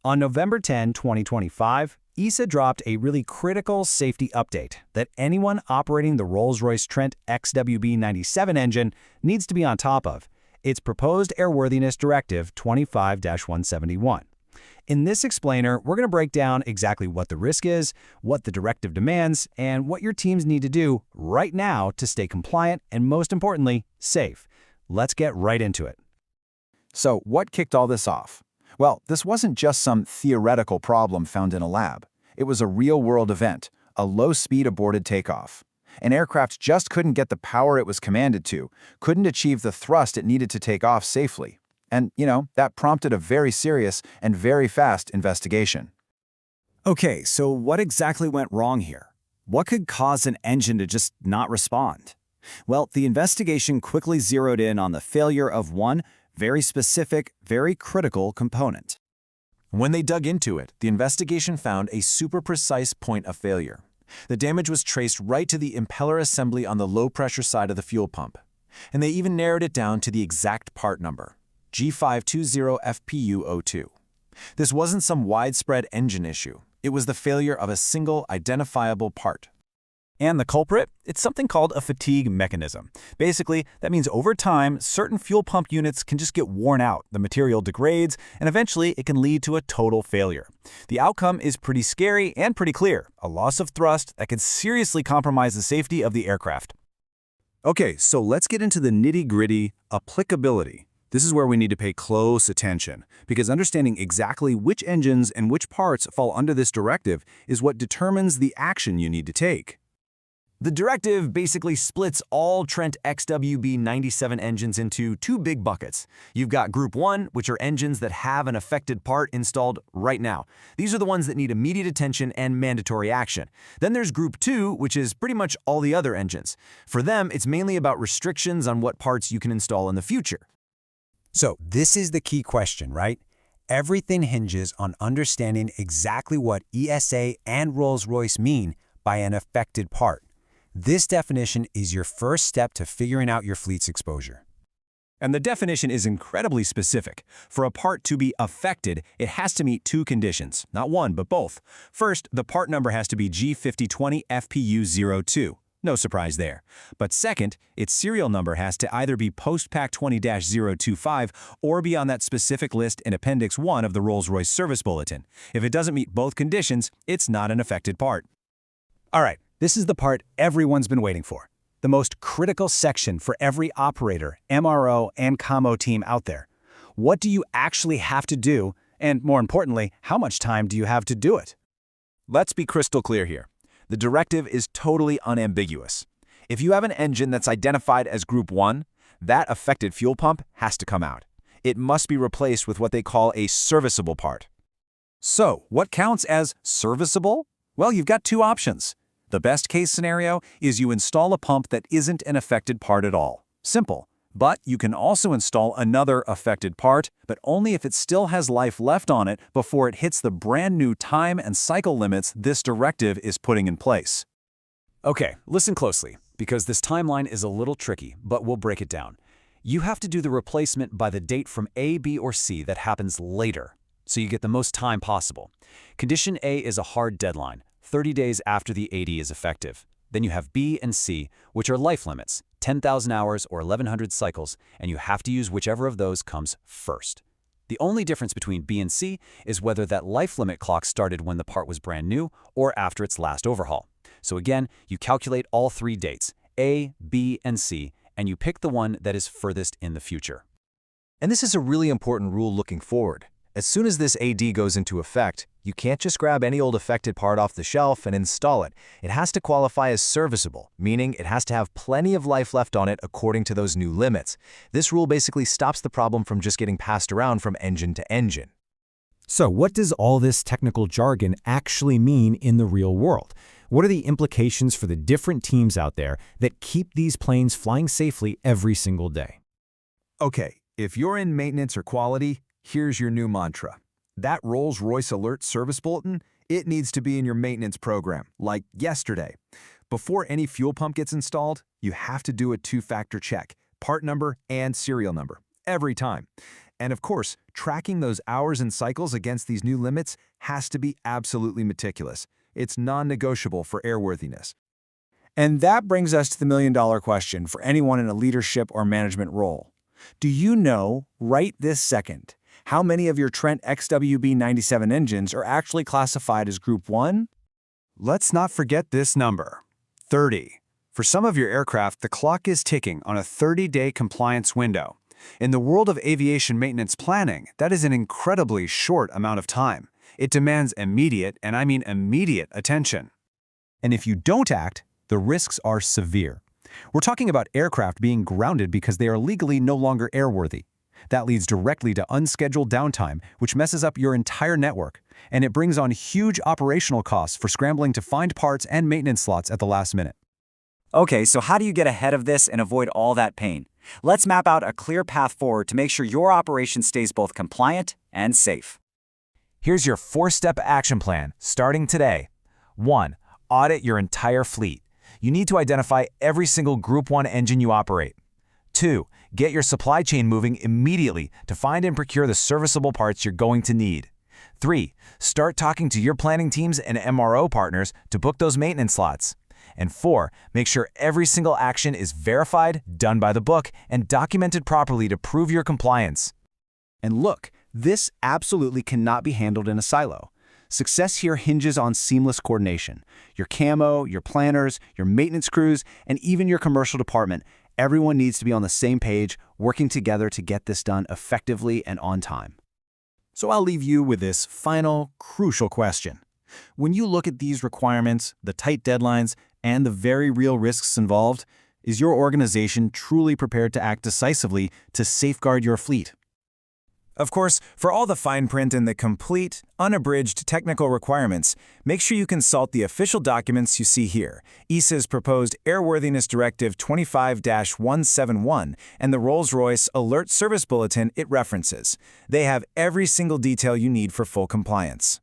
On November 10, 2025, EASA dropped a really critical safety update that anyone operating the Rolls-Royce Trent XWB-97 engine needs to be on top of. Its Proposed Airworthiness Directive 25-171. In this explainer, we're going to break down exactly what the risk is, what the directive demands, and what your teams need to do right now to stay compliant and, most importantly, safe. Let's get right into it. So, what kicked all this off? Well, this wasn't just some theoretical problem found in a lab. It was a real-world event, a low-speed aborted takeoff. An aircraft just couldn't get the power it was commanded to, couldn't achieve the thrust it needed to take off safely. And, that prompted a very serious and very fast investigation. Okay, so what exactly went wrong here? What could cause an engine to just not respond? Well, the investigation quickly zeroed in on the failure of one very specific, very critical component. When they dug into it, the investigation found a super precise point of failure. The damage was traced right to the impeller assembly on the low-pressure side of the fuel pump. And they even narrowed it down to the exact part number, G520FPU02. This wasn't some widespread engine issue. It was the failure of a single identifiable part. And the culprit? It's something called a fatigue mechanism. Basically, that means over time, certain fuel pump units can just get worn out, the material degrades, and eventually it can lead to a total failure. The outcome is pretty scary and pretty clear, a loss of thrust that could seriously compromise the safety of the aircraft. Okay, so let's get into the nitty-gritty applicability. This is where we need to pay close attention, because understanding exactly which engines and which parts fall under this directive is what determines the action you need to take. The directive basically splits all Trent XWB-97 engines into two big buckets. You've got Group 1, which are engines that have an affected part installed right now. These are the ones that need immediate attention and mandatory action. Then there's Group 2, which is pretty much all the other engines. For them, it's mainly about restrictions on what parts you can install in the future. So this is the key question, right? Everything hinges on understanding exactly what EASA and Rolls-Royce mean by an affected part. This definition is your first step to figuring out your fleet's exposure. And the definition is incredibly specific. For a part to be affected, it has to meet two conditions, not one, but both. First, the part number has to be G5020FPU02. No surprise there. But second, its serial number has to either be Postpack 20-025 or be on that specific list in Appendix 1 of the Rolls-Royce Service Bulletin. If it doesn't meet both conditions, it's not an affected part. All right, this is the part everyone's been waiting for. The most critical section for every operator, MRO, and CAMO team out there. What do you actually have to do? And more importantly, how much time do you have to do it? Let's be crystal clear here. The directive is totally unambiguous. If you have an engine that's identified as Group 1, that affected fuel pump has to come out. It must be replaced with what they call a serviceable part. So, what counts as serviceable? Well, you've got two options. The best case scenario is you install a pump that isn't an affected part at all. Simple. But you can also install another affected part, but only if it still has life left on it before it hits the brand new time and cycle limits this directive is putting in place. Okay, listen closely, because this timeline is a little tricky, but we'll break it down. You have to do the replacement by the date from A, B, or C that happens later, so you get the most time possible. Condition A is a hard deadline, 30 days after the AD is effective. Then you have B and C, which are life limits, 10,000 hours or 1,100 cycles, and you have to use whichever of those comes first. The only difference between B and C is whether that life limit clock started when the part was brand new or after its last overhaul. So again, you calculate all three dates, A, B, and C, and you pick the one that is furthest in the future. And this is a really important rule looking forward. As soon as this AD goes into effect, you can't just grab any old affected part off the shelf and install it. It has to qualify as serviceable, meaning it has to have plenty of life left on it according to those new limits. This rule basically stops the problem from just getting passed around from engine to engine. So what does all this technical jargon actually mean in the real world? What are the implications for the different teams out there that keep these planes flying safely every single day? Okay, if you're in maintenance or quality, here's your new mantra. That Rolls-Royce Alert Service Bulletin, it needs to be in your maintenance program, like yesterday. Before any fuel pump gets installed, you have to do a two-factor check, part number and serial number, every time. And of course, tracking those hours and cycles against these new limits has to be absolutely meticulous. It's non-negotiable for airworthiness. And that brings us to the million-dollar question for anyone in a leadership or management role. Do you know, right this second, how many of your Trent XWB-97 engines are actually classified as Group 1? Let's not forget this number, 30. For some of your aircraft, the clock is ticking on a 30-day compliance window. In the world of aviation maintenance planning, that is an incredibly short amount of time. It demands immediate, and I mean immediate, attention. And if you don't act, the risks are severe. We're talking about aircraft being grounded because they are legally no longer airworthy. That leads directly to unscheduled downtime, which messes up your entire network, and it brings on huge operational costs for scrambling to find parts and maintenance slots at the last minute. Okay, so how do you get ahead of this and avoid all that pain? Let's map out a clear path forward to make sure your operation stays both compliant and safe. Here's your 4-step action plan, starting today. 1. Audit your entire fleet. You need to identify every single Group 1 engine you operate. 2. Get your supply chain moving immediately to find and procure the serviceable parts you're going to need. 3. Start talking to your planning teams and MRO partners to book those maintenance slots. And 4. Make sure every single action is verified, done by the book, and documented properly to prove your compliance. And look, this absolutely cannot be handled in a silo. Success here hinges on seamless coordination. Your CAMO, your planners, your maintenance crews, and even your commercial department, everyone needs to be on the same page, working together to get this done effectively and on time. So I'll leave you with this final, crucial question. When you look at these requirements, the tight deadlines, and the very real risks involved, is your organization truly prepared to act decisively to safeguard your fleet? Of course, for all the fine print and the complete, unabridged technical requirements, make sure you consult the official documents you see here, EASA's Proposed Airworthiness Directive 25-171 and the Rolls-Royce Alert Service Bulletin it references. They have every single detail you need for full compliance.